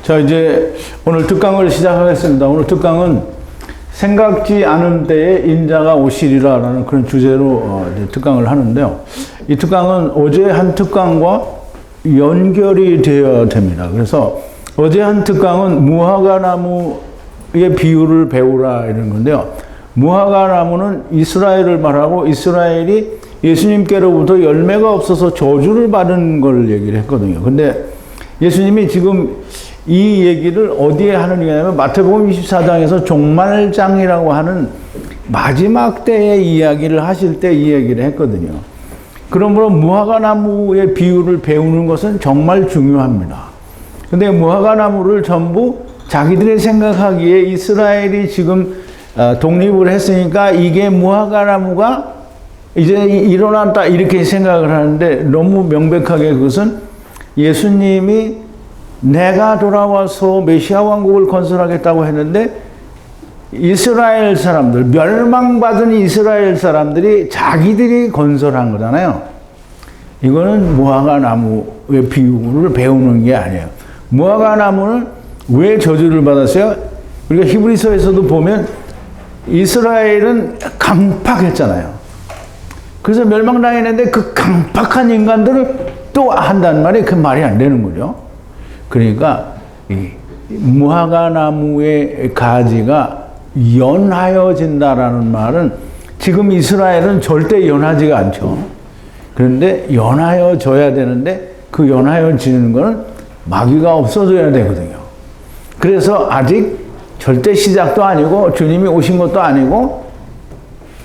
자, 이제 오늘 특강을 시작하겠습니다. 오늘 특강은 생각지 않은 때에 인자가 오시리라라는 그런 주제로 특강을 하는데요. 이 특강은 어제 한 특강과 연결이 되어야 됩니다. 그래서 어제 한 특강은 무화과나무의 비유를 배우라 이런 건데요. 무화과나무는 이스라엘을 말하고 이스라엘이 예수님께로부터 열매가 없어서 저주를 받은 걸 얘기를 했거든요. 근데 예수님이 지금 이 얘기를 어디에 하는 얘기냐면 마태복음 24장에서 종말장이라고 하는 마지막 때의 이야기를 하실 때 이 얘기를 했거든요. 그러므로 무화과나무의 비유를 배우는 것은 정말 중요합니다. 근데 무화과나무를 전부 자기들이 생각하기에 이스라엘이 지금 독립을 했으니까 이게 무화과나무가 이제 일어났다 이렇게 생각을 하는데 너무 명백하게 그것은 예수님이 내가 돌아와서 메시아 왕국을 건설하겠다고 했는데 이스라엘 사람들, 멸망받은 이스라엘 사람들이 자기들이 건설한 거잖아요. 이거는 무화과나무의 비유를 배우는 게 아니에요. 무화과나무는 왜 저주를 받았어요? 우리가 히브리서에서도 보면 이스라엘은 강팍했잖아요. 그래서 멸망당했는데 그 강팍한 인간들을 또 한단 말이 그 말이 안 되는 거죠. 그러니까 이 무화과나무의 가지가 연하여진다라는 말은 지금 이스라엘은 절대 연하지가 않죠. 그런데 연하여져야 되는데 그 연하여지는 거는 마귀가 없어져야 되거든요. 그래서 아직 절대 시작도 아니고 주님이 오신 것도 아니고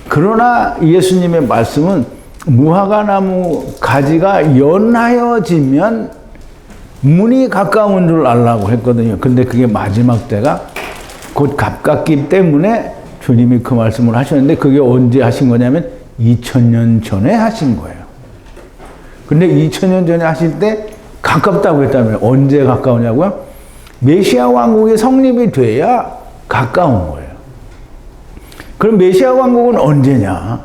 그러나 예수님의 말씀은 무화과나무 가지가 연하여지면 문이 가까운 줄 알라고 했거든요. 근데 그게 마지막 때가 곧 가깝기 때문에 주님이 그 말씀을 하셨는데 그게 언제 하신 거냐면 2000년 전에 하신 거예요. 근데 2000년 전에 하실 때 가깝다고 했다면 언제 가까우냐고요? 메시아 왕국이 성립이 돼야 가까운 거예요. 그럼 메시아 왕국은 언제냐?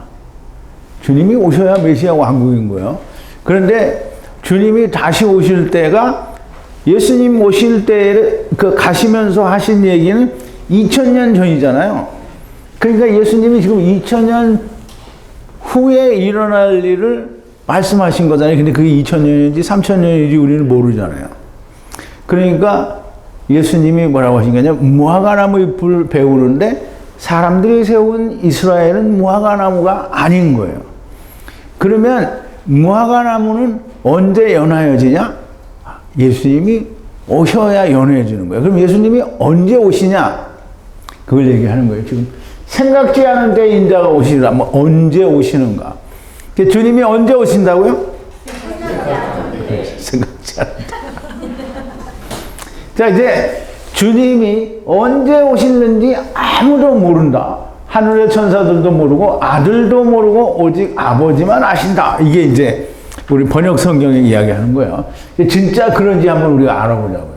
주님이 오셔야 메시아 왕국인 거예요. 그런데 주님이 다시 오실 때가 예수님 오실 때 그 가시면서 하신 얘기는 2000년 전이잖아요. 그러니까 예수님이 지금 2000년 후에 일어날 일을 말씀하신 거잖아요. 근데 그게 2000년인지 3000년인지 우리는 모르잖아요. 그러니까 예수님이 뭐라고 하신 거냐? 무화과나무 잎을 배우는데 사람들이 세운 이스라엘은 무화과나무가 아닌 거예요. 그러면 무화과나무는 언제 연하여지냐? 예수님이 오셔야 연해지는 거예요. 그럼 예수님이 언제 오시냐? 그걸 얘기하는 거예요. 지금 생각지 않은 때 인자가 오시리라. 뭐 언제 오시는가? 주님이 언제 오신다고요? 생각지 않은 때. 자, 이제 주님이 언제 오시는지 아무도 모른다. 하늘의 천사들도 모르고 아들도 모르고 오직 아버지만 아신다. 이게 이제 우리 번역 성경에 이야기하는 거예요. 진짜 그런지 한번 우리가 알아보자고요.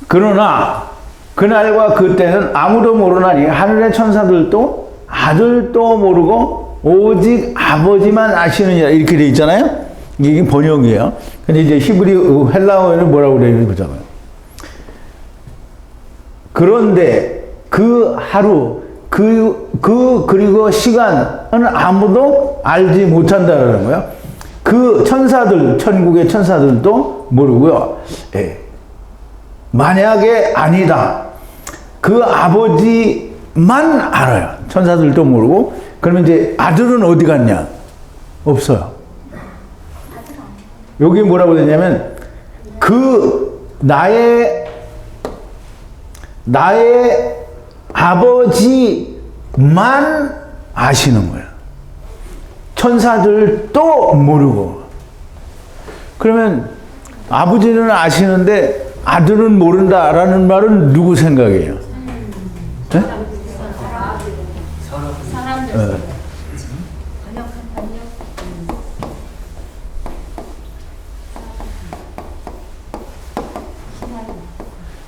그러나 그날과 그때는 아무도 모르나니 하늘의 천사들도 아들도 모르고 오직 아버지만 아시느니라 이렇게 돼 있잖아요. 이게 번역이에요. 근데 이제 히브리 헬라어에는 뭐라고 그래요? 보자고요. 그런데 그 하루 그리고 시간은 아무도 알지 못한다는 거예요. 그 천사들, 천국의 천사들도 모르고요. 예. 만약에 아니다. 그 아버지만 알아요. 천사들도 모르고. 그러면 이제 아들은 어디 갔냐? 없어요. 여기 뭐라고 되냐면 나의 아버지만 아시는 거예요. 천사들도 모르고. 그러면 아버지는 아시는데 아들은 모른다라는 말은 누구 생각이에요? 네? 사람들.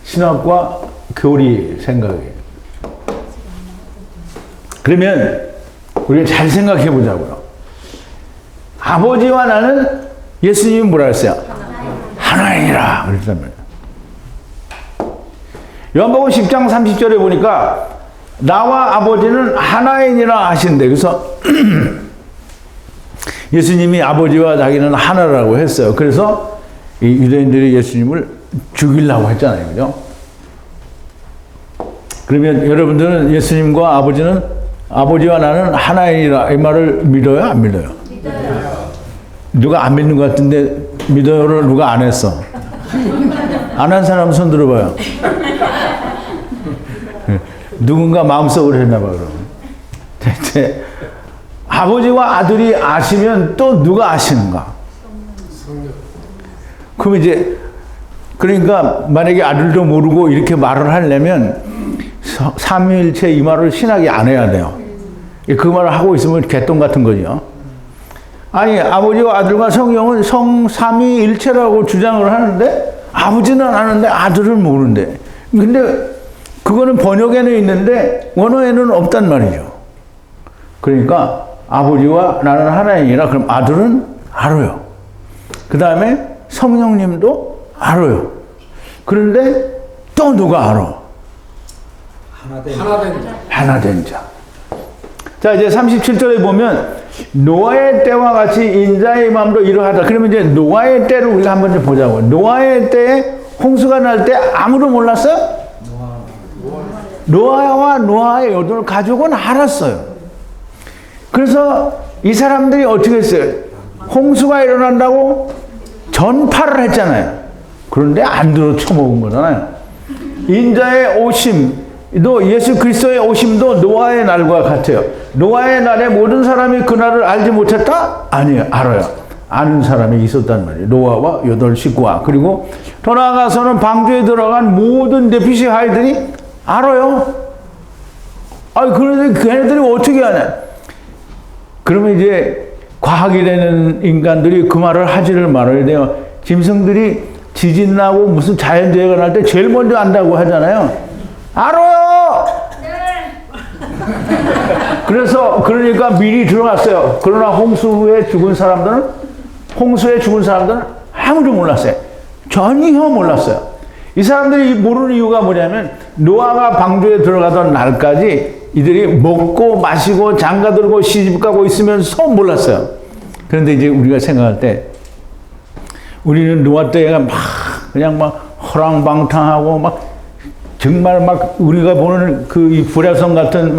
신학과 교리 생각이에요. 그러면 우리가 잘 생각해 보자고요. 아버지와 나는 예수님이 뭐라 했어요? 하나이니라 그랬단 말이에요. 요한복음 10장 30절에 보니까 나와 아버지는 하나이니라 하신대. 그래서 예수님이 아버지와 자기는 하나라고 했어요. 그래서 이 유대인들이 예수님을 죽이려고 했잖아요. 그죠? 그러면 여러분들은 예수님과 아버지는 아버지와 나는 하나이니라 이 말을 믿어요? 안 믿어요? 믿어요. 누가 안 믿는 것 같은데 믿어요를 누가 안 했어? 안 한 사람 손 들어봐요. 누군가 마음속으로 했나 봐요. 대체 아버지와 아들이 아시면 또 누가 아시는가? 그럼 이제 그러니까 만약에 아들도 모르고 이렇게 말을 하려면 삼위일체 이 말을 신하게 안 해야 돼요. 그 말을 하고 있으면 개똥 같은 거죠. 아니 아버지와 아들과 성령은 성삼위일체라고 주장을 하는데 아버지는 아는데 아들은 모르는데 근데 그거는 번역에는 있는데 원어에는 없단 말이죠. 그러니까 아버지와 나는 하나이니라. 그럼 아들은 알아요. 그 다음에 성령님도 알아요. 그런데 또 누가 알아? 하나된 자. 자 이제 37절에 보면 노아의 때와 같이 인자의 마음도 이러하다. 그러면 이제 노아의 때를 우리가 한번 좀 보자고. 노아의 때에 홍수가 날 때 아무도 몰랐어요? 노아와 노아의 여덟 가족은 알았어요. 그래서 이 사람들이 어떻게 했어요? 홍수가 일어난다고 전파를 했잖아요. 그런데 안 들어 쳐먹은 거잖아요. 인자의 오심도 예수 그리스도의 오심도 노아의 날과 같아요. 노아의 날에 모든 사람이 그날을 알지 못했다? 아니에요. 알아요. 아는 사람이 있었단 말이에요. 노아와 여덟 식구와. 그리고 더 나아가서는 방주에 들어간 모든 네피시 아이들이 알아요. 그런데 걔네들이 어떻게 하냐? 그러면 이제 과학이라는 인간들이 그 말을 하지를 말아야 돼요. 짐승들이 지진 나고 무슨 자연재해가 날 때 제일 먼저 안다고 하잖아요. 알아요! 그러니까 미리 들어갔어요. 그러나 홍수에 죽은 사람들은 아무도 몰랐어요. 전혀 몰랐어요. 이 사람들이 모르는 이유가 뭐냐면 노아가 방주에 들어가던 날까지 이들이 먹고 마시고 장가들고 시집가고 있으면서 몰랐어요. 그런데 이제 우리가 생각할 때 우리는 노아 때가 그냥 허랑방탕하고 정말 우리가 보는 그 이 불야성 같은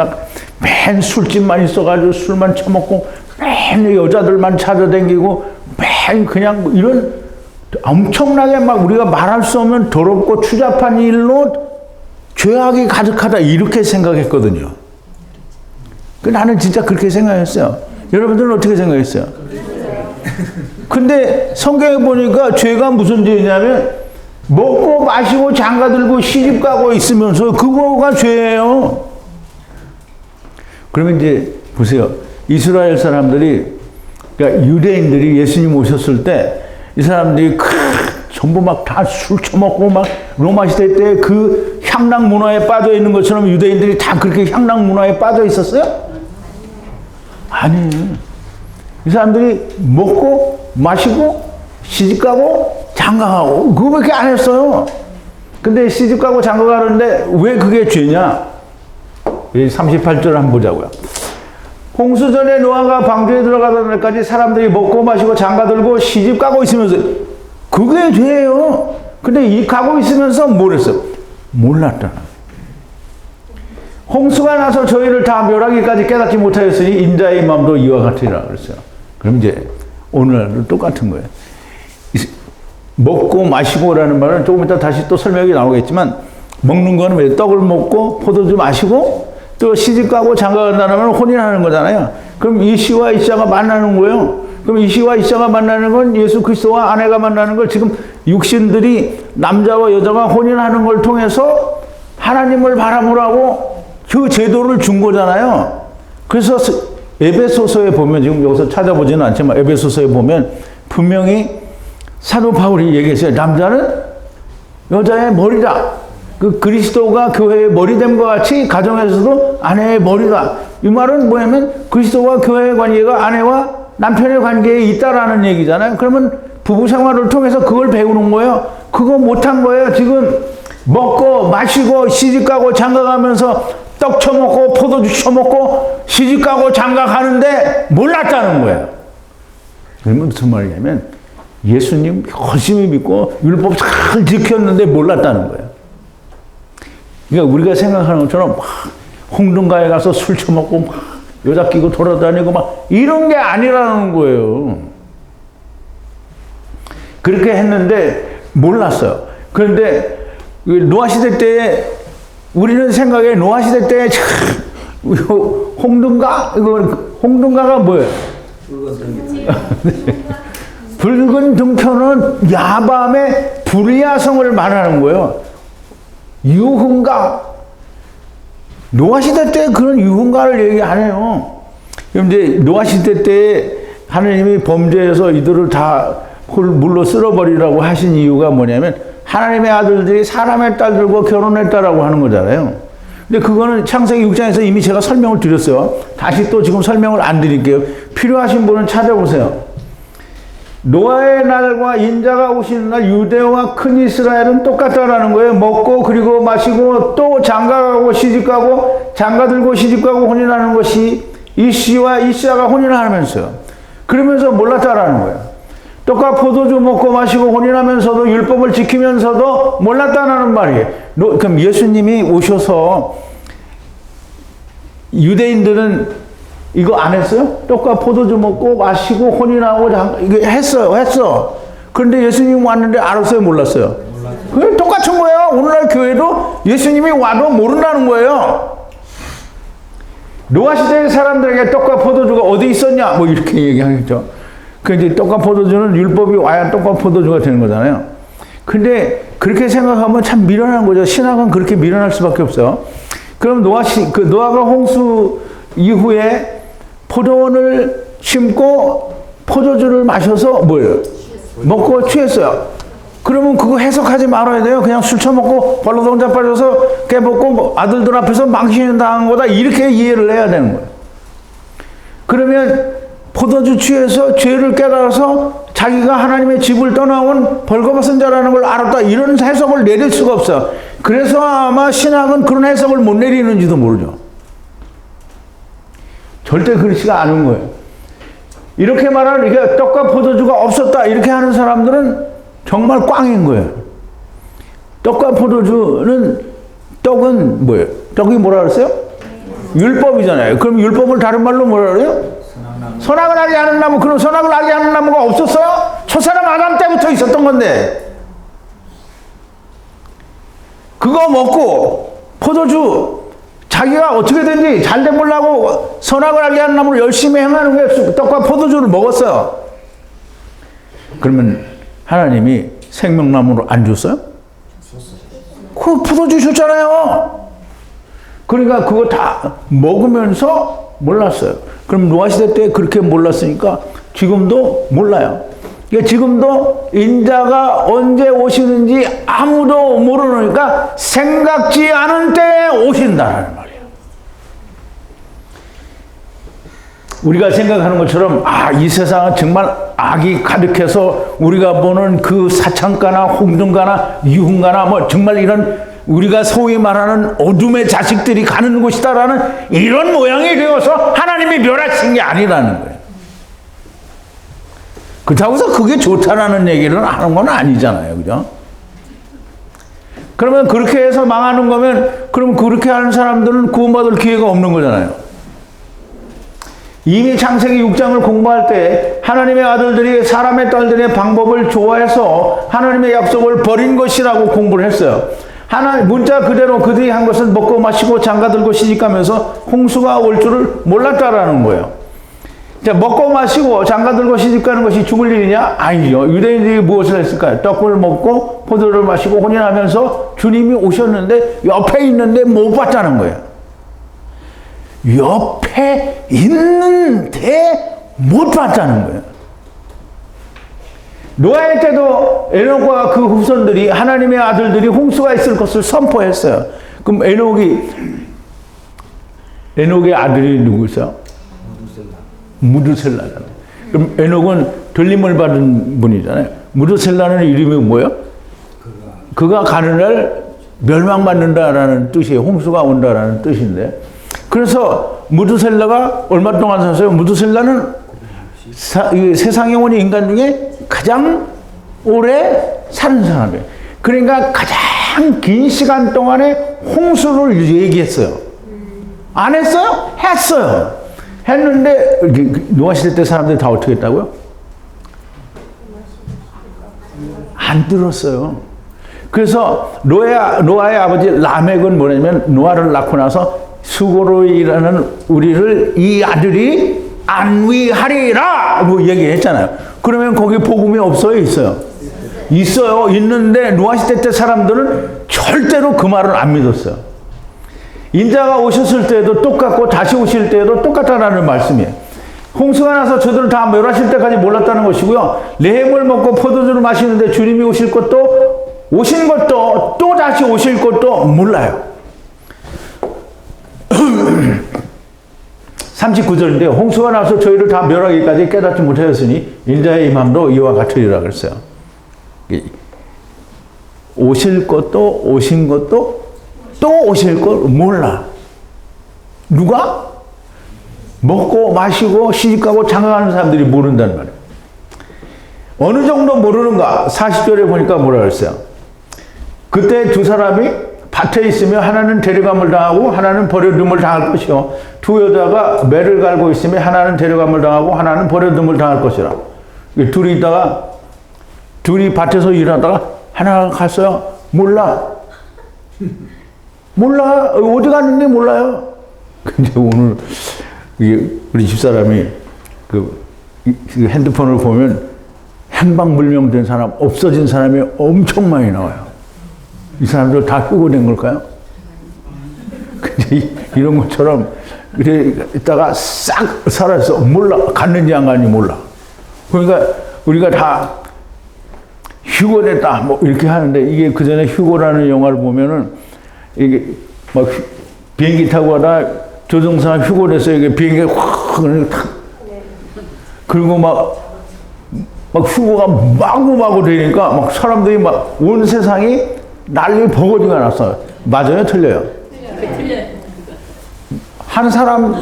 맨 술집만 있어가지고 술만 처먹고 맨 여자들만 찾아다니고 맨 그냥 이런 엄청나게 우리가 말할 수 없는 더럽고 추잡한 일로 죄악이 가득하다 이렇게 생각했거든요. 나는 진짜 그렇게 생각했어요. 여러분들은 어떻게 생각했어요? 근데 성경에 보니까 죄가 무슨 죄냐면 먹고 마시고 장가들고 시집가고 있으면서 그거가 죄예요. 그러면 이제 보세요. 이스라엘 사람들이 그러니까 유대인들이 예수님 오셨을 때 이 사람들이 전부 다 술 처먹고 로마 시대 때 그 향락 문화에 빠져 있는 것처럼 유대인들이 다 그렇게 향락 문화에 빠져 있었어요? 아니에요. 이 사람들이 먹고 마시고 시집가고 장가가고 그거밖에 안 했어요. 근데 시집가고 장가가는데 왜 그게 죄냐? 38절 한번 보자고요. 홍수 전에 노아가 방주에 들어가던 날까지 사람들이 먹고 마시고 장가들고 시집가고 있으면서 그게 죄예요. 근데 이 가고 있으면서 뭘 했어? 몰랐다. 홍수가 나서 저희를 다 멸하기까지 깨닫지 못하였으니 인자의 마음도 이와 같으리라 그랬어요. 그럼 이제 오늘날도 똑같은 거예요. 먹고 마시고라는 말은 조금 이따 다시 또 설명이 나오겠지만 먹는 거는 왜 떡을 먹고 포도주 마시고 또 시집가고 장가간다는 혼인하는 거잖아요. 그럼 이 씨와 이 씨가 만나는 거예요. 그럼 이 씨와 이 씨가 만나는 건 예수 그리스도와 아내가 만나는 걸 지금 육신들이 남자와 여자가 혼인하는 걸 통해서 하나님을 바라보라고 그 제도를 준 거잖아요. 그래서 에베소서에 보면 지금 여기서 찾아보지는 않지만 에베소서에 보면 분명히 사도 바울이 얘기했어요. 남자는 여자의 머리다. 그 그리스도가 교회의 머리됨과 같이 가정에서도 아내의 머리다. 이 말은 뭐냐면 그리스도와 교회의 관계가 아내와 남편의 관계에 있다라는 얘기잖아요. 그러면 부부 생활을 통해서 그걸 배우는 거예요. 그거 못한 거예요. 지금 먹고 마시고 시집가고 장가가면서 떡 처먹고 포도주 처먹고 시집가고 장가가는데 몰랐다는 거예요. 그러면 무슨 말이냐면 예수님 열심히 믿고 율법 잘 지켰는데 몰랐다는 거예요. 그러니까 우리가 생각하는 것처럼 막 홍등가에 가서 술 처먹고 막 여자 끼고 돌아다니고 막 이런 게 아니라는 거예요. 그렇게 했는데 몰랐어요. 그런데 노아 시대 때에 우리는 생각에 노아 시대 때에 홍등가? 이거 홍등가가 뭐예요? 붉은 등터는 야밤의 불야성을 말하는 거예요. 유흥가. 노아 시대 때 그런 유흥가를 얘기 안 해요. 그런데 노아 시대 때 하나님이 범죄해서 이들을 다 물로 쓸어버리라고 하신 이유가 뭐냐면 하나님의 아들들이 사람의 딸들과 결혼했다라고 하는 거잖아요. 근데 그거는 창세기 6장에서 이미 제가 설명을 드렸어요. 다시 또 지금 설명을 안 드릴게요. 필요하신 분은 찾아보세요. 노아의 날과 인자가 오시는 날 유대와 큰 이스라엘은 똑같다라는 거예요. 먹고 그리고 마시고 또 장가가고 시집가고 장가들고 시집가고 혼인하는 것이 이씨와 이씨가 혼인하면서요. 그러면서 몰랐다라는 거예요. 떡과 포도주 먹고 마시고 혼인하면서도 율법을 지키면서도 몰랐다는 말이에요. 그럼 예수님이 오셔서 유대인들은 이거 안 했어요? 떡과 포도주 먹고 마시고 혼인하고 이거 했어. 그런데 예수님 왔는데 알았어요? 몰랐어요? 그게 똑같은 거예요. 오늘날 교회도 예수님이 와도 모른다는 거예요. 노아 시대의 사람들에게 떡과 포도주가 어디 있었냐? 뭐 이렇게 얘기하겠죠. 그 이제 떡과 포도주는 율법이 와야 떡과 포도주가 되는 거잖아요. 근데 그렇게 생각하면 참 미련한 거죠. 신학은 그렇게 미련할 수밖에 없어요. 그럼 노아가 홍수 이후에 포도원을 심고 포도주를 마셔서 뭐예요? 먹고 취했어요. 그러면 그거 해석하지 말아야 돼요. 그냥 술 처먹고 벌러덩 자빠져서 깨먹고 뭐 아들들 앞에서 망신 당한 거다. 이렇게 이해를 해야 되는 거예요. 그러면 포도주 취해서 죄를 깨달아서 자기가 하나님의 집을 떠나온 벌거벗은 자라는 걸 알았다. 이런 해석을 내릴 수가 없어요. 그래서 아마 신학은 그런 해석을 못 내리는지도 모르죠. 절대 그렇지가 않은 거예요. 이렇게 말하는 이게 떡과 포도주가 없었다. 이렇게 하는 사람들은 정말 꽝인 거예요. 떡과 포도주는 떡은 뭐예요? 떡이 뭐라 그랬어요? 율법이잖아요. 그럼 율법을 다른 말로 뭐라 그래요? 선악을 알게 하는 나무. 그럼 선악을 알게 하는 나무가 없었어요? 첫사람 아담 때부터 있었던 건데 그거 먹고 포도주 자기가 어떻게든지 잘돼 보려고 선악을 알게 하는 나무를 열심히 행하는 게 떡과 포도주를 먹었어요. 그러면 하나님이 생명나무를 안 줬어요? 그 포도주 줬잖아요. 그러니까 그거 다 먹으면서 몰랐어요. 그럼 노아 시대 때 그렇게 몰랐으니까 지금도 몰라요. 그러니까 지금도 인자가 언제 오시는지 아무도 모르니까 생각지 않은 때에 오신다는 말이에요. 우리가 생각하는 것처럼 이 세상은 정말 악이 가득해서 우리가 보는 그 사창가나 홍등가나 유흥가나 뭐 정말 이런 우리가 소위 말하는 어둠의 자식들이 가는 곳이다라는 이런 모양이 되어서 하나님이 멸하신 게 아니라는 거예요. 그렇다고 해서 그게 좋다라는 얘기를 하는 건 아니잖아요. 그죠? 그러면 그렇게 해서 망하는 거면 그럼 그렇게 하는 사람들은 구원받을 기회가 없는 거잖아요. 이미 창세기 6장을 공부할 때 하나님의 아들들이 사람의 딸들의 방법을 좋아해서 하나님의 약속을 버린 것이라고 공부를 했어요. 문자 그대로 그들이 한 것은 먹고 마시고 장가들고 시집가면서 홍수가 올 줄을 몰랐다라는 거예요. 자, 먹고 마시고 장가들고 시집가는 것이 죽을 일이냐? 아니죠. 유대인들이 무엇을 했을까요? 떡을 먹고 포도를 마시고 혼인하면서 주님이 오셨는데 옆에 있는데 못 봤다는 거예요. 옆에 있는데 못 봤다는 거예요. 노아의 때도 에녹과 그 후손들이 하나님의 아들들이 홍수가 있을 것을 선포했어요. 그럼 에녹의 아들이 누구였어요? 무드셀라잖아요. 그럼 에녹은 들림을 받은 분이잖아요. 무드셀라는 이름이 뭐예요? 그가 가는 날 멸망받는다라는 뜻이에요. 홍수가 온다라는 뜻인데. 그래서 무드셀라가 얼마 동안 살았어요? 무드셀라는 이 세상에 온 인간 중에 가장 오래 사는 사람이에요. 그러니까 가장 긴 시간 동안에 홍수를 얘기했어요. 안 했어요? 했어요. 했는데 노아 시대 때 사람들이 다 어떻게 했다고요? 안 들었어요. 그래서 노아의 아버지 라멕은 뭐냐면 노아를 낳고 나서 수고로 일하는 우리를 이 아들이 안위하리라 뭐 얘기했잖아요. 그러면 거기 복음이 없어요? 있어요? 있어요. 있는데 노아 시대 때 사람들은 절대로 그 말을 안 믿었어요. 인자가 오셨을 때도 똑같고 다시 오실 때도 똑같다라는 말씀이에요. 홍수가 나서 저들을 다 멸하실 때까지 몰랐다는 것이고요. 레헴을 먹고 포도주를 마시는데 주님이 오신 것도 또 다시 오실 것도 몰라요. 39절인데 홍수가 나서 저희를 다 멸하기까지 깨닫지 못하였으니 인자의 임함도 이와 같으리라 그랬어요. 오실 것도 오신 것도 또 오실 걸 몰라. 누가? 먹고 마시고 시집가고 장가가는 사람들이 모른다는 말이에요. 어느 정도 모르는가? 40절에 보니까 뭐라 그랬어요? 그때 두 사람이 밭에 있으며 하나는 데려감을 당하고 하나는 버려둠을 당할 것이요. 두 여자가 매를 갈고 있으며 하나는 데려감을 당하고 하나는 버려둠을 당할 것이라. 둘이 밭에서 일하다가 하나가 갔어요. 몰라. 어디 갔는지 몰라요. 근데 오늘 우리 집사람이 그 핸드폰을 보면 행방불명된 사람, 없어진 사람이 엄청 많이 나와요. 이 사람들 다 휴고된 걸까요? 근데 이런 것처럼 이따가 싹 사라져서 몰라. 갔는지 안 갔는지 몰라. 그러니까 우리가 다 휴고됐다 뭐 이렇게 하는데 이게 그 전에 휴고라는 영화를 보면은 이게 막 비행기 타고 가다 조종사가 휴고돼서 이게 비행기가 확 그리고 막 휴고가 마구마구 되니까 막 사람들이 막 온 세상이 난리 버거지가 났어요. 맞아요? 틀려요? 틀려요. 한 사람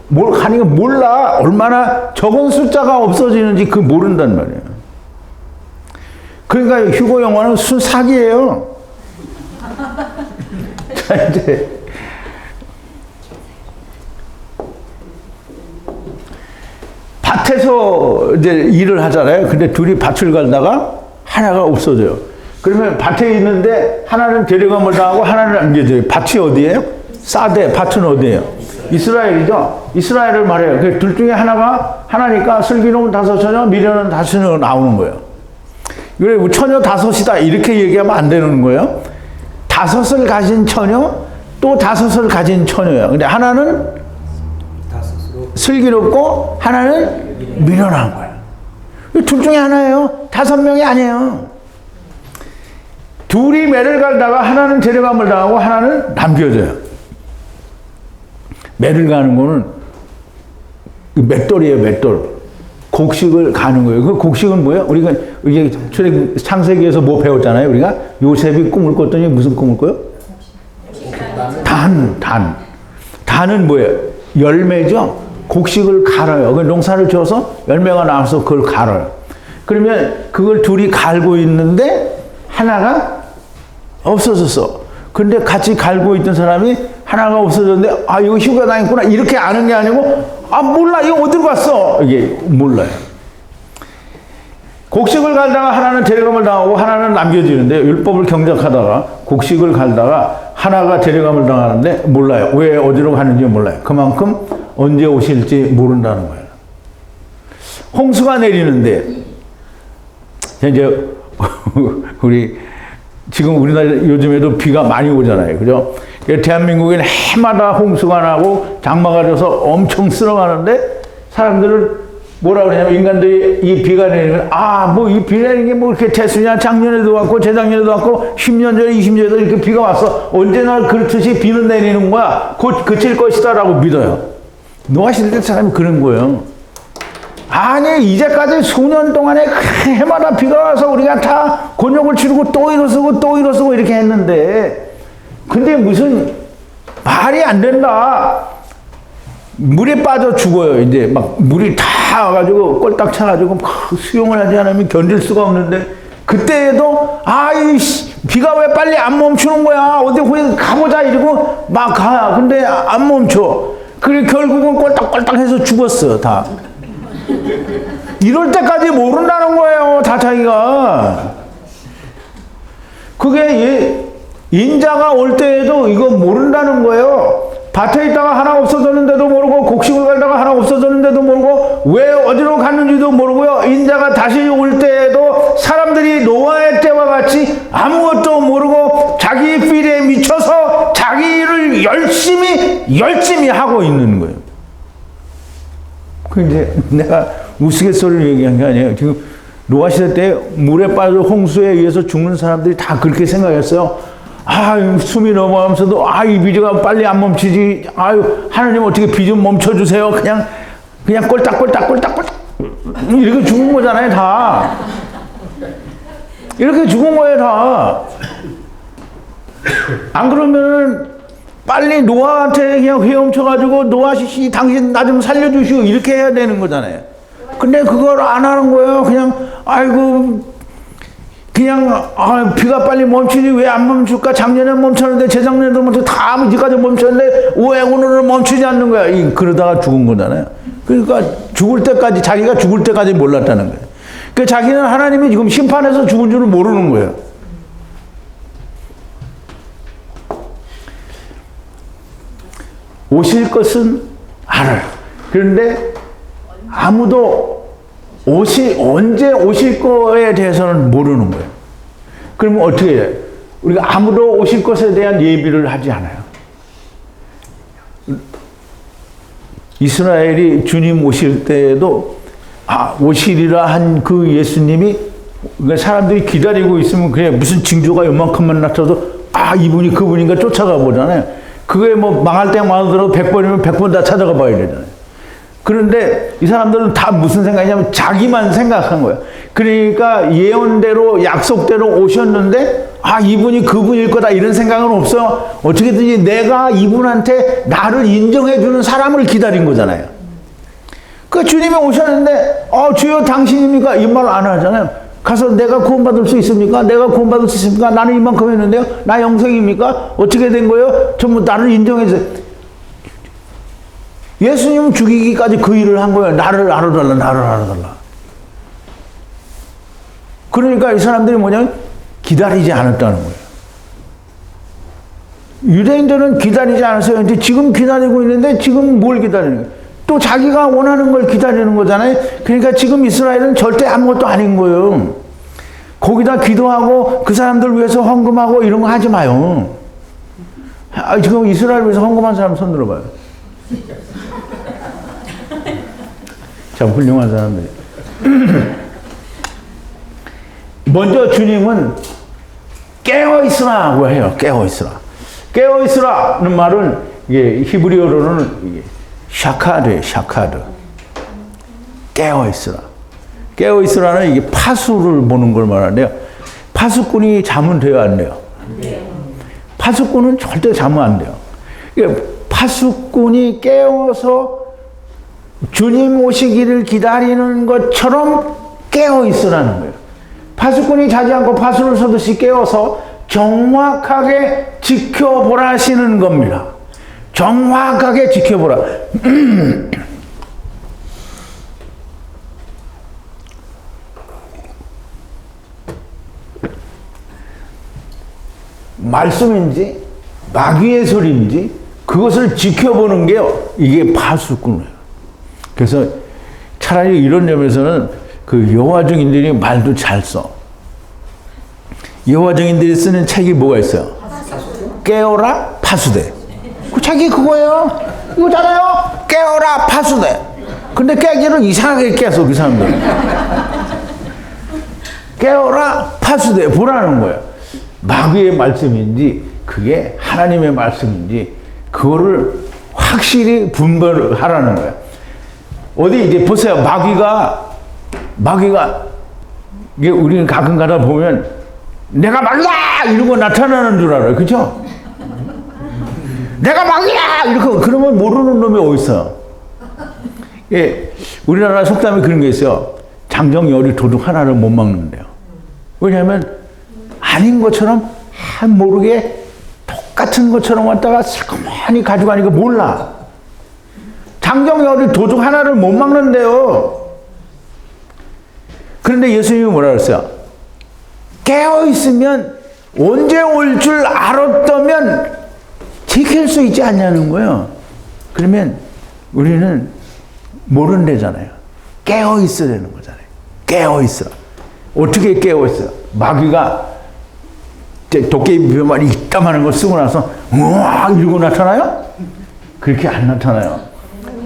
뭘 하니까 몰라. 얼마나 적은 숫자가 없어지는지 그 모른단 말이에요. 그러니까 휴고 영화는 순사기예요. 자, 이제 밭에서 이제 일을 하잖아요. 근데 둘이 밭을 갈다가 하나가 없어져요. 그러면 밭에 있는데 하나는 데려감을 당하고 하나는 남겨져요. 밭이 어디예요? 사대. 밭은 어디예요? 이스라엘이죠. 이스라엘을 말해요. 그 둘 중에 하나니까 슬기로운 다섯 처녀, 미련은 다섯 처녀 나오는 거예요. 그래 처녀 다섯이다 이렇게 얘기하면 안 되는 거예요. 다섯을 가진 처녀, 또 다섯을 가진 처녀예요. 근데 하나는 슬기롭고 하나는 미련한 거예요. 둘 중에 하나예요. 5명이 아니에요. 둘이 매를 갈다가 하나는 데려감을 당하고 하나는 남겨져요. 매를 가는 거는 맷돌이에요, 맷돌. 곡식을 가는 거예요. 그 곡식은 뭐예요? 우리가 이게 창세기에서 뭐 배웠잖아요. 우리가 요셉이 꿈을 꿨더니 무슨 꿈을 꿔요? 단은 뭐예요? 열매죠. 곡식을 갈아요. 그 농사를 지어서 열매가 나와서 그걸 갈아요. 그러면 그걸 둘이 갈고 있는데 하나가 없어졌어. 근데 같이 갈고 있던 사람이 하나가 없어졌는데 아 이거 휴가 다녔구나 이렇게 아는 게 아니고 아 몰라 이거 어디로 갔어 이게 몰라요. 곡식을 갈다가 하나는 데려감을 당하고 하나는 남겨지는데 율법을 경작하다가 곡식을 갈다가 하나가 데려감을 당하는데 몰라요. 왜 어디로 가는지 몰라요. 그만큼 언제 오실지 모른다는 거예요. 홍수가 내리는데 이제 우리 지금 우리나라 요즘에도 비가 많이 오잖아요. 그죠? 대한민국에는 해마다 홍수가 나고 장마가 져서 엄청 쓸어가는데 사람들은 뭐라 그러냐면 인간들이 이 비가 내리면 뭐 이 비 내리는 게 뭐 이렇게 대수냐 작년에도 왔고 재작년에도 왔고 10년 전에 20년 전에 이렇게 비가 왔어. 언제나 그렇듯이 비는 내리는 거야. 곧 그칠 것이다 라고 믿어요. 노아 시대 때 사람이 그런 거예요. 아니 이제까지 수년 동안에 해마다 비가 와서 우리가 다 곤욕을 치르고 또 일어서고 또 일어서고 이렇게 했는데 근데 무슨 말이 안 된다. 물에 빠져 죽어요. 이제 막 물이 다 와가지고 꼴딱 차가지고 막 수영을 하지 않으면 견딜 수가 없는데 그때에도 비가 왜 빨리 안 멈추는 거야. 어디 가보자 이러고 막 가. 근데 안 멈춰. 그래 결국은 꼴딱꼴딱 해서 죽었어 다. 이럴 때까지 모른다는 거예요. 다 자기가. 그게 인자가 올 때에도 이거 모른다는 거예요. 밭에 있다가 하나 없어졌는데도 모르고 곡식을 갈다가 하나 없어졌는데도 모르고 왜 어디로 갔는지도 모르고요. 인자가 다시 올 때에도 사람들이 노아의 때와 같이 아무것도 모르고 자기 필에 미쳐서 자기 일을 열심히 하고 있는 거예요. 그 이제 내가 우스갯소리를 얘기한 게 아니에요. 지금 노아 시대 때 물에 빠져 홍수에 의해서 죽는 사람들이 다 그렇게 생각했어요. 숨이 넘어가면서도 이 비가 빨리 안 멈추지. 하나님 어떻게 비 좀 멈춰주세요. 그냥 꼴딱꼴딱 이렇게 죽은 거잖아요 다. 이렇게 죽은 거예요 다. 안 그러면은 빨리 노아한테 그냥 헤엄쳐가지고 노아 씨 당신 나 좀 살려주시오 이렇게 해야 되는 거잖아요. 근데 그걸 안 하는 거예요. 그냥 비가 빨리 멈추지 왜 안 멈출까? 작년에 멈췄는데 재작년에도 멈춰 다 이제까지 멈췄는데 왜 오늘은 멈추지 않는 거야? 그러다가 죽은 거잖아요. 그러니까 자기가 죽을 때까지 몰랐다는 거예요. 그러니까 자기는 하나님이 지금 심판해서 죽은 줄을 모르는 거예요. 오실 것은 알아요. 그런데 아무도 언제 오실 거에 대해서는 모르는 거예요. 그러면 어떻게 해요? 우리가 아무도 오실 것에 대한 예비를 하지 않아요. 이스라엘이 주님 오실 때에도 오시리라 한 그 예수님이 사람들이 기다리고 있으면 그냥 무슨 징조가 요만큼만 나타나도 이분이 그분인가 쫓아가 보잖아요. 그게 뭐 망할 때 망하더라도 100번이면 100번 다 찾아가 봐야 되잖아요. 그런데 이 사람들은 다 무슨 생각이냐면 자기만 생각한 거예요. 그러니까 예언대로 약속대로 오셨는데 이분이 그분일 거다 이런 생각은 없어요. 어떻게든지 내가 이분한테 나를 인정해 주는 사람을 기다린 거잖아요. 그 주님이 오셨는데 주여 당신입니까? 이 말 안 하잖아요. 가서 내가 구원받을 수 있습니까? 내가 구원받을 수 있습니까? 나는 이만큼 했는데요. 나 영생입니까? 어떻게 된 거예요? 전부 나를 인정해 주세요. 예수님 죽이기까지 그 일을 한 거예요. 나를 알아달라. 그러니까 이 사람들이 뭐냐면 기다리지 않았다는 거예요. 유대인들은 기다리지 않았어요. 근데 지금 기다리고 있는데 지금 뭘 기다리는 거예요? 또 자기가 원하는 걸 기다리는 거잖아요. 그러니까 지금 이스라엘은 절대 아무것도 아닌 거예요. 거기다 기도하고 그 사람들 위해서 헌금하고 이런 거 하지 마요. 지금 이스라엘 위해서 헌금한 사람 손 들어봐요. 참 훌륭한 사람들이. 먼저 주님은 깨어있으라고 해요. 깨어있으라는 말은 이게 히브리어로는 이게 샤카드예요. 샤카드. 깨어있으라는 이게 파수를 보는 걸 말하는데요. 파수꾼이 자면 돼요, 안 돼요? 파수꾼은 절대 자면 안 돼요. 파수꾼이 깨어서 주님 오시기를 기다리는 것처럼 깨어있으라는 거예요. 파수꾼이 자지 않고 파수를 서듯이 깨어서 정확하게 지켜보라시는 겁니다. 정확하게 지켜보라. 말씀인지 마귀의 소리인지 그것을 지켜보는 게요. 이게 파수꾼이에요. 그래서 차라리 이런 점에서는 그 여호와 증인들이 말도 잘 써. 여호와 증인들이 쓰는 책이 뭐가 있어요? 깨어라 파수대. 그 책이 그거예요. 이거잖아요. 깨어라 파수대. 근데 깨기를 이상하게 깨서 그 사람들. 깨어라 파수대 보라는 거예요. 마귀의 말씀인지 그게 하나님의 말씀인지 그거를 확실히 분별을 하라는 거예요. 어디 이제 보세요. 마귀가 이게 우리는 가끔 가다 보면 내가 마귀다 이러고 나타나는 줄 알아요. 그죠? 내가 마귀야 이렇게 그러면 모르는 놈이 어디 있어? 예, 우리나라 속담에 그런 게 있어요. 장정열이 도둑 하나를 못 막는데요. 왜냐하면 아닌 것처럼 모르게 똑같은 것처럼 왔다가 슬그머니 가져가니까 몰라. 장정열이 도둑 하나를 못 막는데요. 그런데 예수님이 뭐라 그랬어요? 깨어있으면 언제 올 줄 알았다면 지킬 수 있지 않냐는 거예요. 그러면 우리는 모른대잖아요. 깨어있어야 되는 거잖아요. 깨어있어. 어떻게 깨어있어? 마귀가 도깨비 벼말이 이따만한 거 쓰고 나서 우와 이러고 나타나요? 그렇게 안 나타나요.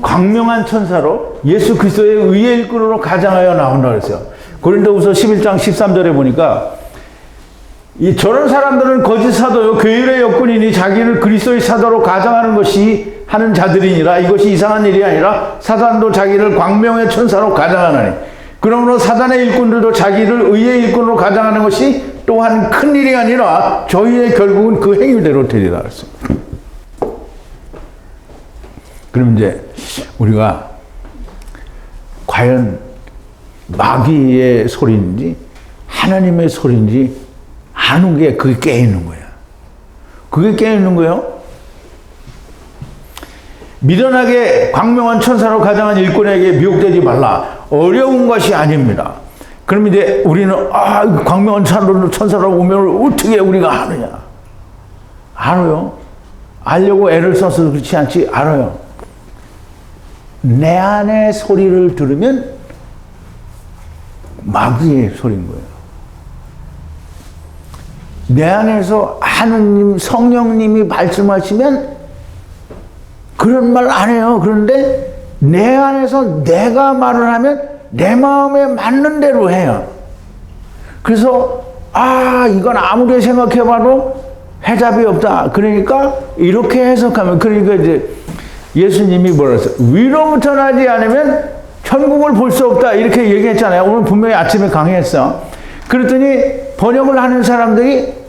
광명한 천사로 예수 그리스도의 의의 일꾼으로 가장하여 나온다고 했어요. 고린도후서 11장 13절에 보니까 저런 사람들은 거짓 사도요 교율의 여꾼이니 자기를 그리스도의 사도로 가장하는 것이 하는 자들이니라. 이것이 이상한 일이 아니라 사단도 자기를 광명의 천사로 가장하나니 그러므로 사단의 일꾼들도 자기를 의의 일꾼으로 가장하는 것이 또한 큰 일이 아니라 저희의 결국은 그 행위대로 되리라 했습니다. 그럼 이제 우리가 과연 마귀의 소리인지 하나님의 소리인지 아는 게 그게 깨있는 거야. 그게 깨있는 거예요. 미련하게 광명한 천사로 가장한 일꾼에게 미혹되지 말라. 어려운 것이 아닙니다. 그럼 이제 우리는 광명한 천사로 오면 어떻게 우리가 아느냐? 알아요. 알려고 애를 써서 그렇지 않지 알아요. 내 안의 소리를 들으면 마귀의 소리인 거예요. 내 안에서 하느님 성령님이 말씀하시면 그런 말 안 해요. 그런데 내 안에서 내가 말을 하면 내 마음에 맞는 대로 해요. 그래서 이건 아무리 생각해봐도 해답이 없다. 그러니까 이렇게 해석하면 그러니까 이제 예수님이 뭐라 했어요? 위로부터 나지 않으면 천국을 볼 수 없다. 이렇게 얘기했잖아요. 오늘 분명히 아침에 강의했어. 그랬더니 번역을 하는 사람들이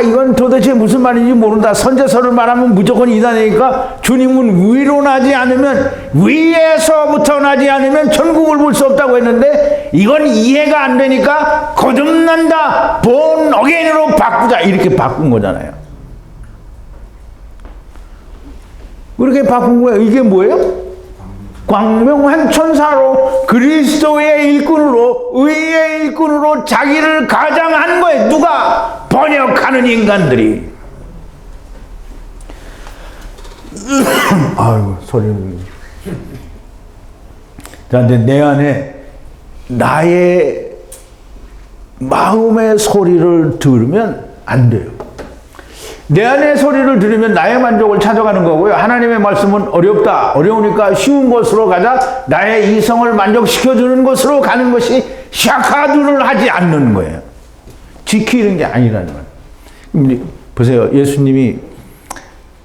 이건 도대체 무슨 말인지 모른다. 선제서를 말하면 무조건 이단이니까 주님은 위로 나지 않으면 위에서부터 나지 않으면 천국을 볼 수 없다고 했는데 이건 이해가 안 되니까 거듭난다. 본 어게인으로 바꾸자. 이렇게 바꾼 거잖아요. 그렇게 바꾼 거예요. 이게 뭐예요? 광명한 천사로 그리스도의 일꾼으로 의의 일꾼으로 자기를 가장한 거예요. 누가? 번역하는 인간들이. 아이고 소리는. 자 이제 내 안에 나의 마음의 소리를 들으면 안 돼요. 내 안의 소리를 들으면 나의 만족을 찾아가는 거고요. 하나님의 말씀은 어렵다. 어려우니까 쉬운 곳으로 가자. 나의 이성을 만족시켜주는 곳으로 가는 것이 샤카두를 하지 않는 거예요. 지키는 게 아니라는 거예요. 보세요. 예수님이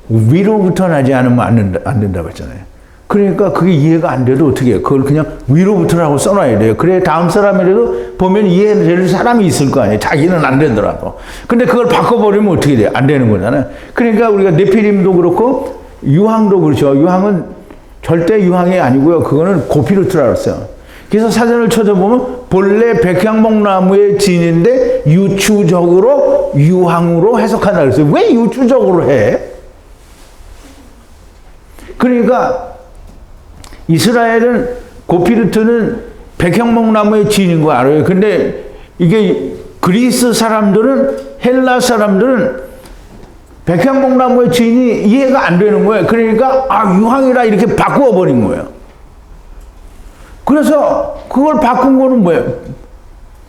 위로부터 나지 않으면 안 된다고 했잖아요. 그러니까 그게 이해가 안 돼도 어떻게 해요? 그걸 그냥 위로부터라고 써놔야 돼요. 그래 다음 사람이라도 보면 이해될 사람이 있을 거 아니에요. 자기는 안 되더라도. 근데 그걸 바꿔버리면 어떻게 돼요? 안 되는 거잖아요. 그러니까 우리가 네피림도 그렇고 유황도 그렇죠. 유황은 절대 유황이 아니고요. 그거는 고피르트라고 했어요. 그래서 사전을 찾아보면 본래 백향목나무의 진인데 유추적으로 유황으로 해석한다 그랬어요. 왜 유추적으로 해? 그러니까 이스라엘은 고피르트는 백향목나무의 진인 거 알아요. 근데 이게 그리스 사람들은 헬라 사람들은 백향목나무의 진이 이해가 안 되는 거예요. 그러니까 유황이라 이렇게 바꾸어 버린 거예요. 그래서 그걸 바꾼 거는 뭐예요?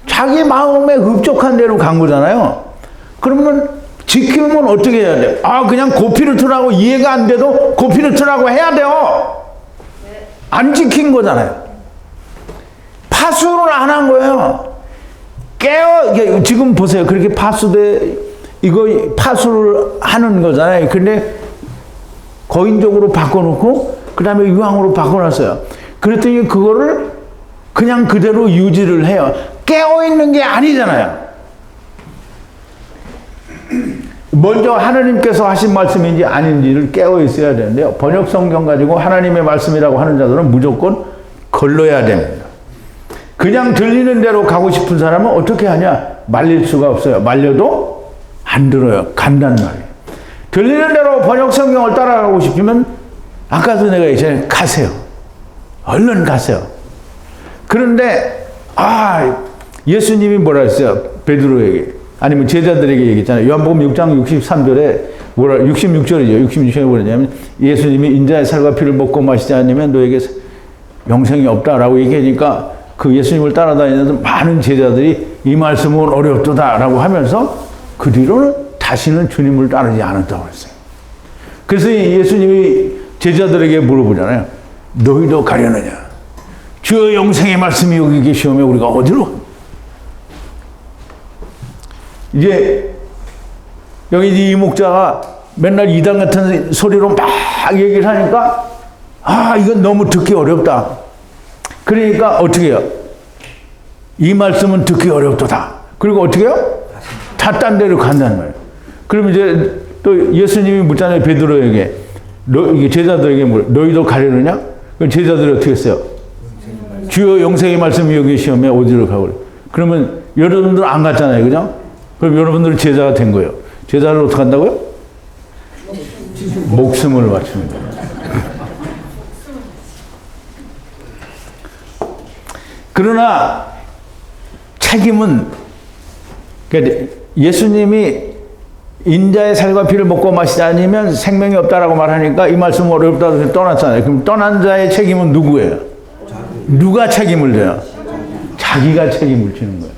자기 마음에 흡족한 대로 간 거잖아요. 그러면 지키면 어떻게 해야 돼요? 그냥 고피르트라고 이해가 안 돼도 고피르트라고 해야 돼요. 안 지킨 거잖아요. 파수를 안 한 거예요. 지금 보세요. 그렇게 이거 파수를 하는 거잖아요. 근데 거인적으로 바꿔놓고, 그 다음에 유황으로 바꿔놨어요. 그랬더니 그거를 그냥 그대로 유지를 해요. 깨어있는 게 아니잖아요. 먼저 하나님께서 하신 말씀인지 아닌지를 깨어있어야 되는데요. 번역 성경 가지고 하나님의 말씀이라고 하는 자들은 무조건 걸러야 됩니다. 그냥 들리는 대로 가고 싶은 사람은 어떻게 하냐? 말릴 수가 없어요. 말려도 안 들어요. 간단 말이에요. 들리는 대로 번역 성경을 따라가고 싶으면 아까도 내가 얘기했잖아요. 가세요. 얼른 가세요. 그런데 예수님이 뭐라 했어요? 베드로에게 아니면 제자들에게 얘기했잖아요. 요한복음 6장 63절에 66절이죠. 66절에 뭐냐면 예수님이 인자의 살과 피를 먹고 마시지 않으면 너에게 영생이 없다라고 얘기하니까 그 예수님을 따라다니는 많은 제자들이 이 말씀은 어렵도다라고 하면서 그 뒤로는 다시는 주님을 따르지 않았다고 했어요. 그래서 예수님이 제자들에게 물어보잖아요. 너희도 가려느냐? 주의 영생의 말씀이 여기 계시오며 우리가 어디로? 이제 여기 이 목자가 맨날 이단 같은 소리로 막 얘기를 하니까 이건 너무 듣기 어렵다. 그러니까 어떻게 해요? 이 말씀은 듣기 어렵도다. 그리고 어떻게 해요? 다 딴 데로 간단 말이에요. 그러면 이제 또 예수님이 묻잖아요. 베드로에게 제자들에게 너희도 가려느냐? 제자들이 어떻게 했어요? 주여 영생의 말씀이 여기 시험에 어디로 가고 그러면 여러분들은 안 갔잖아요. 그죠? 그럼 여러분들은 제자가 된 거예요. 제자를 어떻게 한다고요? 목숨을 바치는 거예요. 그러나 책임은 예수님이 인자의 살과 피를 먹고 마시지 않으면 생명이 없다라고 말하니까 이 말씀은 어렵다고 떠났잖아요. 그럼 떠난 자의 책임은 누구예요? 누가 책임을 져요? 자기가 책임을 지는 거예요.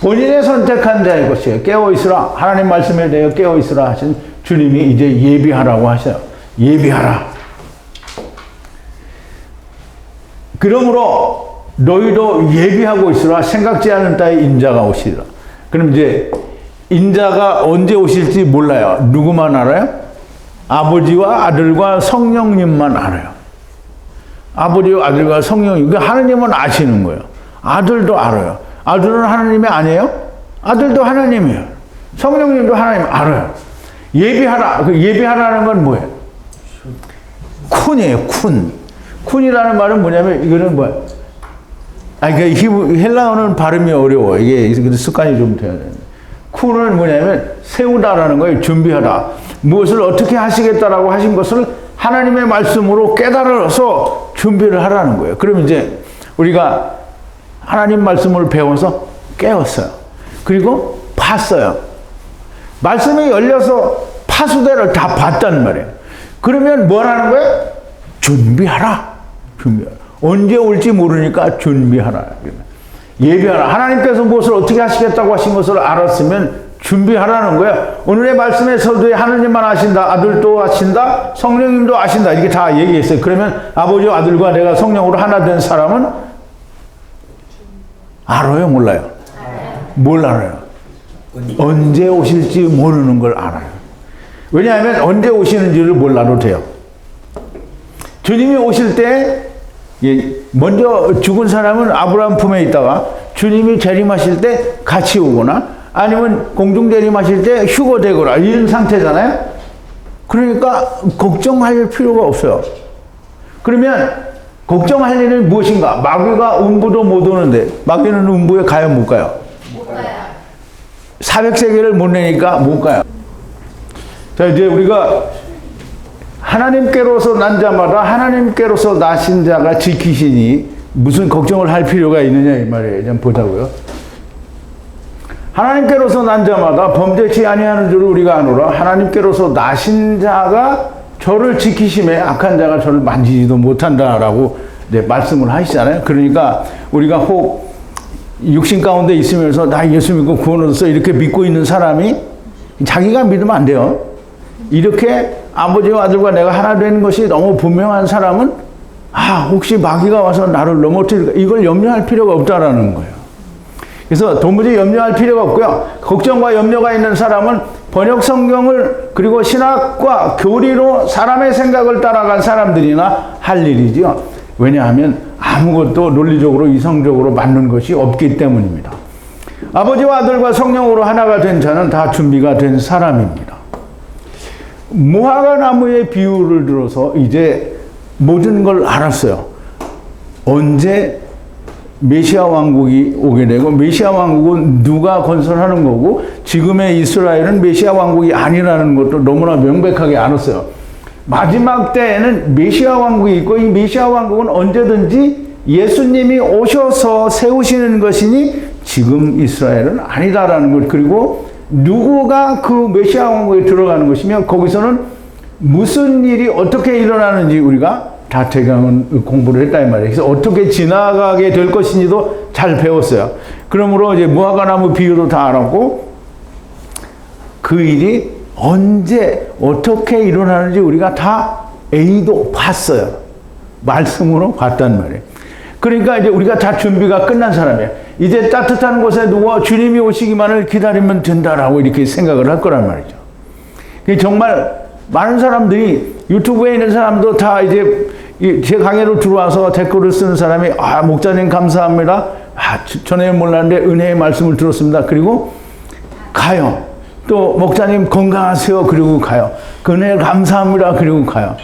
본인의 선택한 자의 것이에요. 깨어있으라. 하나님 말씀에 대해 깨어있으라 하신 주님이 이제 예비하라고 하셔요. 예비하라. 그러므로 너희도 예비하고 있으라. 생각지 않은 때에 인자가 오시리라. 그럼 이제 인자가 언제 오실지 몰라요. 누구만 알아요? 아버지와 아들과 성령님만 알아요. 아버지와 아들과 성령님. 그러니까 하나님은 아시는 거예요. 아들도 알아요. 아들은 하나님이 아니에요? 아들도 하나님이에요. 성령님도 하나님 알아요. 예비하라. 그 예비하라는 건 뭐예요? 쿤이에요. 쿤. 쿤이라는 말은 뭐냐면 이거는 뭐예요? 헬라어는 발음이 어려워. 이게 습관이 좀 돼야 되는데. 쿤은 뭐냐면 세우다라는 거예요. 준비하다. 무엇을 어떻게 하시겠다라고 하신 것을 하나님의 말씀으로 깨달아서 준비를 하라는 거예요. 그럼 이제 우리가 하나님 말씀을 배워서 깨웠어요. 그리고 봤어요. 말씀이 열려서 파수대를 다 봤단 말이에요. 그러면 뭐라는 거예요? 준비하라. 준비하라. 언제 올지 모르니까 준비하라. 예비하라. 하나님께서 무엇을 어떻게 하시겠다고 하신 것을 알았으면 준비하라는 거예요. 오늘의 말씀의 서두에 하나님만 아신다. 아들도 아신다. 성령님도 아신다. 이렇게 다 얘기했어요. 그러면 아버지와 아들과 내가 성령으로 하나 된 사람은 알아요? 몰라요? 뭘 알아요? 언제 오실지 모르는 걸 알아요. 왜냐하면 언제 오시는지를 몰라도 돼요. 주님이 오실 때 먼저 죽은 사람은 아브라함 품에 있다가 주님이 재림하실 때 같이 오거나 아니면 공중 재림하실 때 휴거되거나 이런 상태잖아요. 그러니까 걱정할 필요가 없어요. 그러면 걱정할 일은 무엇인가? 마귀가 음부도 못 오는데 마귀는 음부에 가요? 못 가요? 못 가요. 400세계를 못 내니까 못 가요. 자, 이제 우리가 하나님께로서 난 자마다 하나님께로서 나신 자가 지키시니 무슨 걱정을 할 필요가 있느냐 이 말이에요. 좀 보자고요. 하나님께로서 난 자마다 범죄치 아니하는 줄을 우리가 아노라. 하나님께로서 나신 자가 저를 지키심에 악한 자가 저를 만지지도 못한다라고 이제 말씀을 하시잖아요. 그러니까 우리가 혹 육신 가운데 있으면서 나 예수 믿고 구원 얻었어 이렇게 믿고 있는 사람이 자기가 믿으면 안 돼요. 이렇게 아버지와 아들과 내가 하나 되는 것이 너무 분명한 사람은 혹시 마귀가 와서 나를 넘어뜨릴까 이걸 염려할 필요가 없다라는 거예요. 그래서 도무지 염려할 필요가 없고요. 걱정과 염려가 있는 사람은 번역 성경을 그리고 신학과 교리로 사람의 생각을 따라간 사람들이나 할 일이죠. 왜냐하면 아무것도 논리적으로 이성적으로 맞는 것이 없기 때문입니다. 아버지와 아들과 성령으로 하나가 된 자는 다 준비가 된 사람입니다. 무화과 나무의 비유를 들어서 이제 모든 걸 알았어요. 언제 메시아 왕국이 오게 되고, 메시아 왕국은 누가 건설하는 거고, 지금의 이스라엘은 메시아 왕국이 아니라는 것도 너무나 명백하게 알았어요. 마지막 때에는 메시아 왕국이 있고, 이 메시아 왕국은 언제든지 예수님이 오셔서 세우시는 것이니 지금 이스라엘은 아니다라는 것, 그리고 누구가 그 메시아 왕국에 들어가는 것이며 거기서는 무슨 일이 어떻게 일어나는지 우리가 다 대강은 공부를 했다 이 말이에요. 그래서 어떻게 지나가게 될 것인지도 잘 배웠어요. 그러므로 이제 무화과나무 비유도 다 알았고, 그 일이 언제 어떻게 일어나는지 우리가 다 A도 봤어요. 말씀으로 봤단 말이에요. 그러니까 이제 우리가 다 준비가 끝난 사람이에요. 이제 따뜻한 곳에 누워 주님이 오시기만을 기다리면 된다라고 이렇게 생각을 할 거란 말이죠. 정말 많은 사람들이, 유튜브에 있는 사람도 다 이제 제 강의로 들어와서 댓글을 쓰는 사람이, 목사님 감사합니다. 전에는 몰랐는데 은혜의 말씀을 들었습니다. 그리고 가요. 또 목사님 건강하세요. 그리고 가요. 그 은혜 감사합니다. 그리고 가요.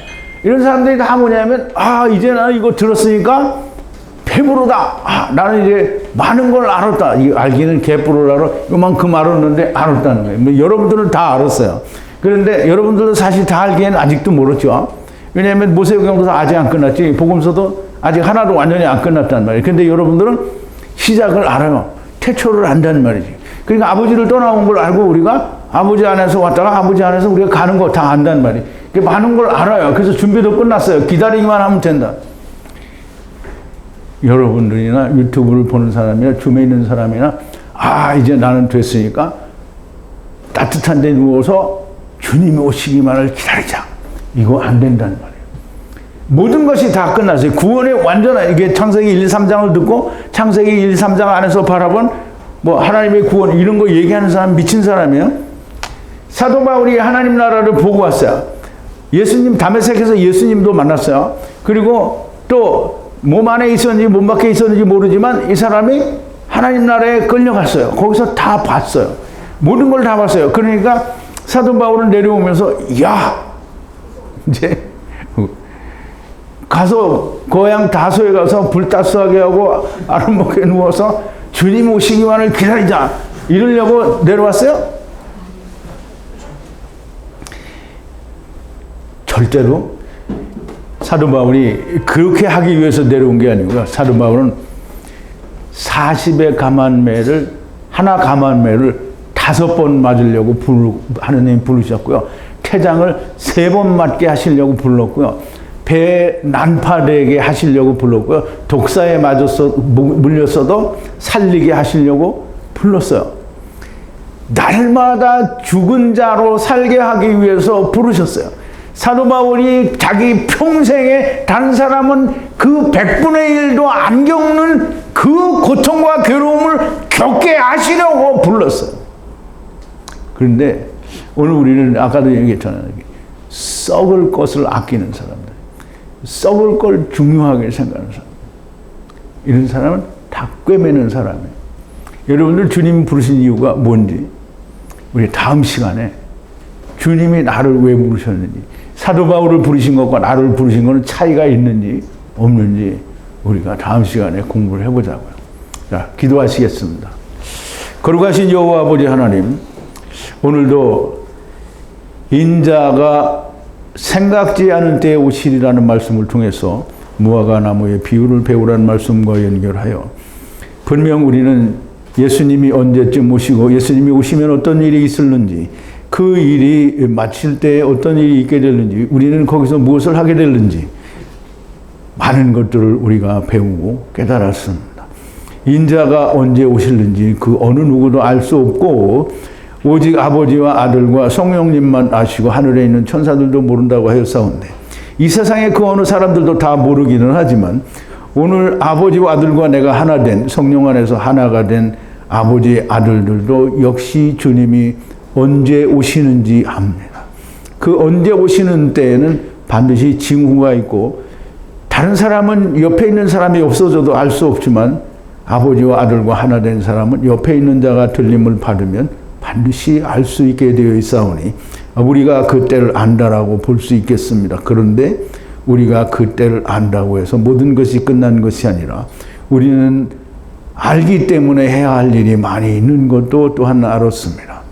이런 사람들이 다 뭐냐면, 이제 나는 이거 들었으니까 배부르다. 나는 이제 많은 걸 알았다. 이 알기는 개뿔을 알아. 이만큼 알았는데 알았다는 거예요. 뭐 여러분들은 다 알았어요. 그런데 여러분들도 사실 다 알기에는 아직도 모르죠. 왜냐하면 모세오경도 아직 안 끝났지, 복음서도 아직 하나도 완전히 안 끝났단 말이에요. 근데 여러분들은 시작을 알아요. 태초를 안다는 말이지. 그러니까 아버지를 떠나온 걸 알고 우리가 아버지 안에서 왔다가 아버지 안에서 우리가 가는 거 다 안다는 말이에요. 많은 걸 알아요. 그래서 준비도 끝났어요. 기다리기만 하면 된다. 여러분들이나 유튜브를 보는 사람이나 줌에 있는 사람이나, 이제 나는 됐으니까 따뜻한 데 누워서 주님이 오시기만을 기다리자. 이거 안 된다는 말이에요. 모든 것이 다 끝났어요. 구원의 완전한, 이게 창세기 1, 3장을 듣고 창세기 1, 3장 안에서 바라본 뭐 하나님의 구원 이런 거 얘기하는 사람 미친 사람이에요. 사도 바울이 하나님 나라를 보고 왔어요. 예수님 다메섹에서 예수님도 만났어요. 그리고 또 몸 안에 있었는지 몸 밖에 있었는지 모르지만 이 사람이 하나님 나라에 끌려갔어요. 거기서 다 봤어요. 모든 걸 다 봤어요. 그러니까 사도 바울은 내려오면서, 이제 가서 고향 다소에 가서 불따스하게 하고 아름목에 누워서 주님 오시기만을 기다리자 이러려고 내려왔어요? 절대로 사도 바울이 그렇게 하기 위해서 내려온 게 아니고요. 사도 바울은 40의 가만매를, 하나 가만매를 5번 맞으려고 하느님이 부르셨고요. 태장을 3번 맞게 하시려고 불렀고요. 배에 난파되게 하시려고 불렀고요. 독사에 물렸어도 살리게 하시려고 불렀어요. 날마다 죽은 자로 살게 하기 위해서 부르셨어요. 사도 바울이 자기 평생에 다른 사람은 그 100분의 1도 안 겪는 그 고통과 괴로움을 겪게 하시려고 불렀어요. 그런데 오늘 우리는 아까도 얘기했잖아요. 썩을 것을 아끼는 사람들, 썩을 걸 중요하게 생각하는 사람, 이런 사람은 다 꿰매는 사람이에요. 여러분들 주님 부르신 이유가 뭔지 우리 다음 시간에 주님이 나를 왜 부르셨는지, 사도 바울을 부르신 것과 나를 부르신 것은 차이가 있는지 없는지 우리가 다음 시간에 공부를 해보자고요. 자, 기도하시겠습니다. 거룩하신 여호와 아버지 하나님, 오늘도 인자가 생각지 않은 때에 오시리라는 말씀을 통해서 무화과 나무의 비유를 배우라는 말씀과 연결하여, 분명 우리는 예수님이 언제쯤 오시고 예수님이 오시면 어떤 일이 있을는지, 그 일이 마칠 때 어떤 일이 있게 될는지, 우리는 거기서 무엇을 하게 될는지 많은 것들을 우리가 배우고 깨달았습니다. 인자가 언제 오실는지 그 어느 누구도 알 수 없고 오직 아버지와 아들과 성령님만 아시고 하늘에 있는 천사들도 모른다고 하였사온데, 이 세상에 그 어느 사람들도 다 모르기는 하지만 오늘 아버지와 아들과 내가 하나 된, 성령 안에서 하나가 된 아버지의 아들들도 역시 주님이 언제 오시는지 압니다. 그 언제 오시는 때에는 반드시 징후가 있고 다른 사람은 옆에 있는 사람이 없어져도 알 수 없지만 아버지와 아들과 하나 된 사람은 옆에 있는 자가 들림을 받으면 반드시 알 수 있게 되어 있사오니 우리가 그 때를 안다라고 볼 수 있겠습니다. 그런데 우리가 그 때를 안다고 해서 모든 것이 끝난 것이 아니라 우리는 알기 때문에 해야 할 일이 많이 있는 것도 또한 알았습니다.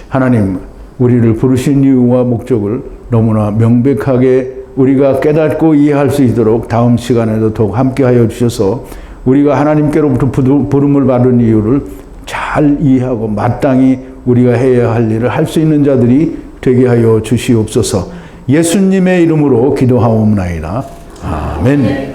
하나님, 우리를 부르신 이유와 목적을 너무나 명백하게 우리가 깨닫고 이해할 수 있도록 다음 시간에도 더욱 함께하여 주셔서 우리가 하나님께로부터 부름을 받은 이유를 잘 이해하고 마땅히 우리가 해야 할 일을 할 수 있는 자들이 되게 하여 주시옵소서. 예수님의 이름으로 기도하옵나이다. 아멘.